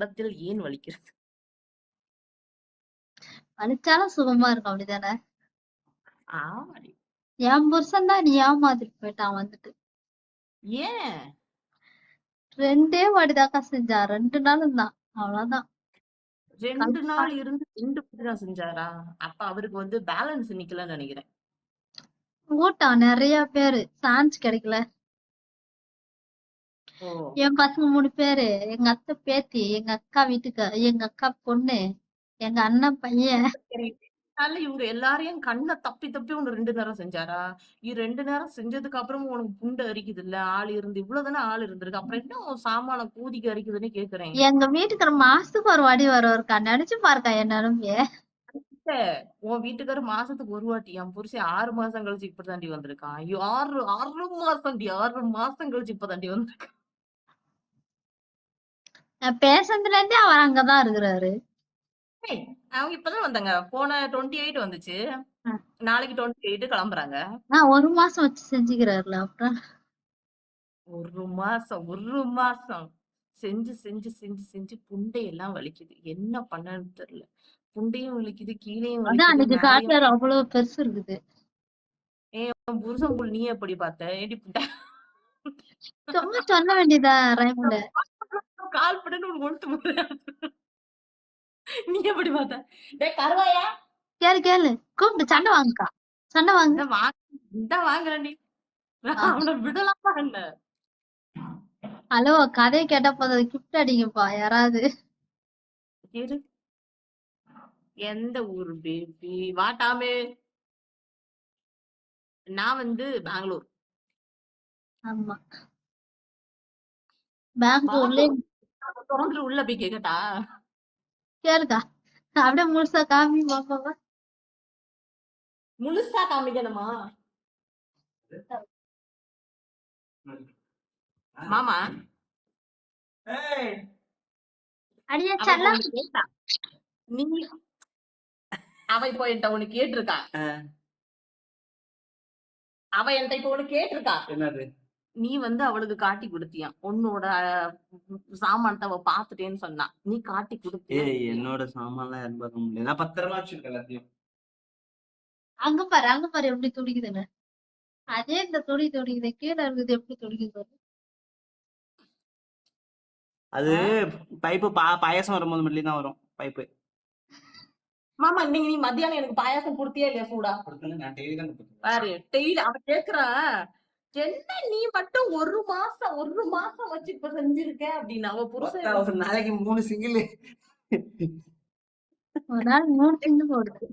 இடத்தில் ஏன் வலிக்கிறது? வலிச்சாலும் சுகமா இருக்கும் அப்படிதானே? ஆமாடி. என் புருஷன் தான் நீ ஏமாத்திட்டு போயிட்டான் வந்துட்டு. ஏன்? 2 வாட்டிதாக்கா செஞ்சா. 2 நாளும் தான். அவ்வளவுதான். 2 கடுப்பா. நாள் இருந்து 2 பேர் தான் செஞ்சாரா? அப்ப அவருக்கு வந்து பேலன்ஸ் நிக்கலன்னு நெனைக்கிறேன். கூட்டம் நெறைய பேரு. சான்ஸ் கிடைக்கல. ஓ! என் பசங்க 3 பேரு. எங்க அத்தை பேத்தி, எங்க அக்கா எங்க அக்கா பொண்ணு, எங்க அண்ணன் பையன். சரி. அதனால இவங்க எல்லாரையும் கண்ண தப்பி தப்பி உன்ன 2 நேரம் செஞ்சாரா? 2 நேரம் செஞ்சதுக்கு அப்புறமும் உனக்கு புண்டு அரிக்குதுல்ல, ஆள் இருந்து இவ்ளோ தானே ஆள் இருந்திருக்கு. அப்புறம் என்ன உன் சாமான கூதிக்கு அரிக்குதுன்னு கேட்கிறேன். எங்க வீட்டுக்காரர் மாசத்துக்கு ஒரு வாட்டி வருவாருக்கா. நெனச்சு பாருக்கா என் நெலைமைய. இல்ல, உன் வீட்டுக்காரர் மாசத்துக்கு ஒரு வாட்டி, என் புருஷன் 6 மாசம் கழிச்சு இப்ப தாண்டி வந்திருக்கான். ஐயோ! 6 மாசம்டி, 6 மாசம் கழிச்சு இப்ப தாண்டி வந்திருக்கான். நான் பேசுனதுல இருந்தே அவர் அங்கதான் இருக்கிறாரு. ஏய், அவங்க இப்பதான் வந்தாங்க. போன 28 வந்துச்சு. அ. நாளைக்கு 28 கிளம்புறாங்க. 1 மாசம் வச்சு செஞ்சுக்கிறாருல அப்புறம். 1 மாசம், 1 மாசம். செஞ்சு புண்டையெல்லாம் வலிக்குது. என்ன பண்ணன்னு தெரியல. புண்டையும் வலிக்குது, கீழயும் அதான் வலிக்குது, அன்னைக்கு மேலயும் காட்டுறாரு அவ்வளவு பெருசு இருக்குது. உன் புருஷன் புல் நீ எப்படி பார்த்த? ஏடி புட்ட? சும்மா சொல்ல வேண்டியதா ரைம்ல. கால் பட்டுன்னு உனக்கு கொளுத்து போகுது. நீ எப்படி பார்த்த? டேய் கருவாயா? கேளு கேளு. கூப்பிட்டு சண்டை வாங்குக்கா. சண்டை வாங்கு. இந்த வாங்க இந்த வாங்குறேன்டி. ஆ. அவன விடலாமா என்ன? ஹலோ கதையை கேட்டா போதும் கிஃப்ட் அடிங்கப்பா யாராவது. இரு. எந்த ஊரு பேபி? வாட்டாமே. நான் வந்து பெங்களூர். ஆமா. பெங்களூர்ல பாத்ரூம் தொறந்துட்டு உள்ள போய் கேக்கட்டா? கேளுக்கா. அப்படியே முழுசா காமி பாப்பாவா. முழுசா காமிக்கணுமா? மாமா அடியே அவ இப்ப செல்லம். ஒண்ணு கேட்டா. நீ அவ இப்போ என்கிட்ட ஒண்ணு கேட்டிருக்கா. அவ என்கிட்ட இப்போ ஒண்ணு கேட்டிருக்கா. என்னது? நீ வந்து அவளுக்கு காட்டி குடுத்தியாம். உன்னோட சாமானத்தை அவ பாத்துட்டேன்னு சொன்னா. நீ காட்டி குடுத்தியா? ஏய் என்னோட சாமான்லாம் யாரும் பார்க்க முடியாது. நான் பத்திரமா வச்சிருக்கேன் எல்லாத்தையும். அங்க பாரு எப்படி துடிக்குதுன்னு. அதே இந்த துடிக்குது கீழே இருக்குது எப்படி துடிக்குது. அது பைப்பு பாயாசம் வரும்போது மட்டும் தான் வரும் பைப்பு. மாமா இன்னைக்கு நீ மத்தியானம் எனக்கு பாயாசம் குடுத்தியா இல்லையா சூடா? நான் டெய்லி தான் கொடுத்துருக்கேன். பாரு டெய்லி அவ கேக்குறா. என்ன நீ மட்டும் 1 மாசம் வச்சு இப்ப செஞ்சிருக்க அப்படின்னு அவ புருஷன் ஒரு நாளைக்கு 3 சிங்கிள். ஒரு நாள் 3 சிந்து போடுது.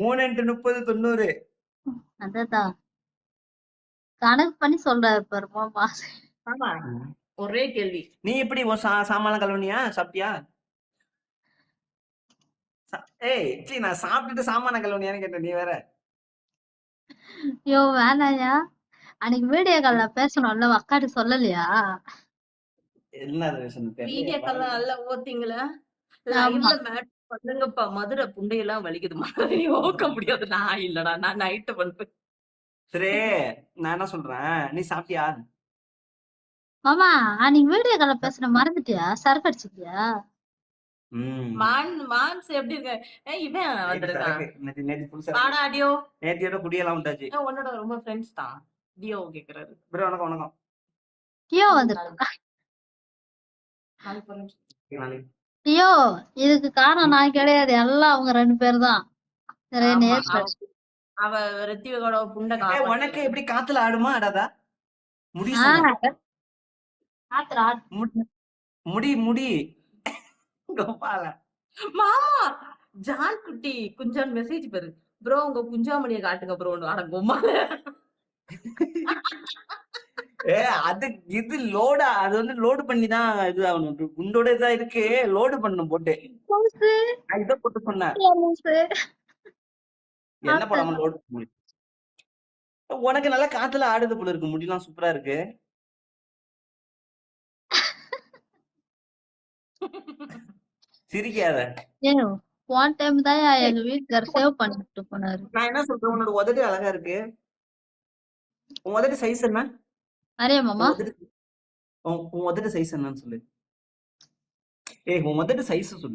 3 × 30 90. அதான் கணக்கு பண்ணி சொல்றாரு பாரு மாமா. ஆமா ஒரே கேள்வி. நீ எப்படி உன் சாமான் கழுவுனியா? சாப்பிட்டியா? ஏய் இட்லி நான் சாப்பிட்டுட்டு சாமான கழுவுனியான்னு கேட்டேன். நீ வேற. ஐயோ வேணாயா. அன்னைக்கு வீடியோ கால்ல பேசணும்ல அக்காட்டு சொல்லலையா? என்ன வீடியோ கால்ல நல்லா ஓத்தீங்களா? ஆமா. லைவ்ல மேட் பண்ணுங்கப்பா. மதுரை புண்டையெல்லாம் வலிக்குது. மதுரை ஓக்க முடியாது. நான் இல்லடா. நான் நைட்டு பண்ணுவேன். சரி நான் என்ன சொல்றேன், நீ சாப்பிட்டியா? மாமா அன்னைக்கு வீடியோ கால்ல பேசுன மறந்துட்டியா? சரக்கு அடிச்சிட்டியா? மான்ஸ் எப்படி இருக்க? இவன் வந்திருக்கான். வாடா டியோ. நேத்தியோட குடியெல்லாம் விட்டாச்சு. உன்னோட ரொம்ப ஃப்ரெண்ட்ஸ் தான். டியோ கேக்குறாரு. ப்ரோ வணக்கம் வணக்கம். டியோ வந்திருக்கா. நாளைக்கு. டியோ இதுக்கு காரணம் நான் கிடையாது. எல்லாம் அவங்க 2 பேர் தான். அவ ரித்திகோட புண்டை உனக்கு எப்படி காத்துல ஆடுமா ஆடாதா? முடி முடி முடி கோபால. மாமா ஜான் குட்டி குஞ்சான் மெசேஜ் பாரு. ப்ரோ உங்க குஞ்சாமணியை காட்டுங்க ப்ரோ. அட கோமால. அது இது லோடா, அது வந்து லோடு பண்ணி தான் இது ஆகணும். குண்டோட இதா இருக்கு, லோடு பண்ணணும் போட்டு. இதை போட்டு சொன்னேன் என்ன படாம லோடு பண்ண முடியும். உனக்கு நல்லா காத்துல ஆடுது போல இருக்கு. முடியெல்லாம் சூப்பரா இருக்கு. சிரிக்காத. ஒன் டைம் தான் எங்க வீட்டுக்காரர் சேவ் பண்ணிட்டு போனாரு. நான் என்ன சொல்றேன், உன்னோட உதடு அழகா இருக்கு. உன் உதடு சைஸ் என்ன? அரே மாமா உன் உதடு சைஸ் என்னன்னு சொல்லு. ஏய் உன் முதல்ல சைஸ் சொல்லு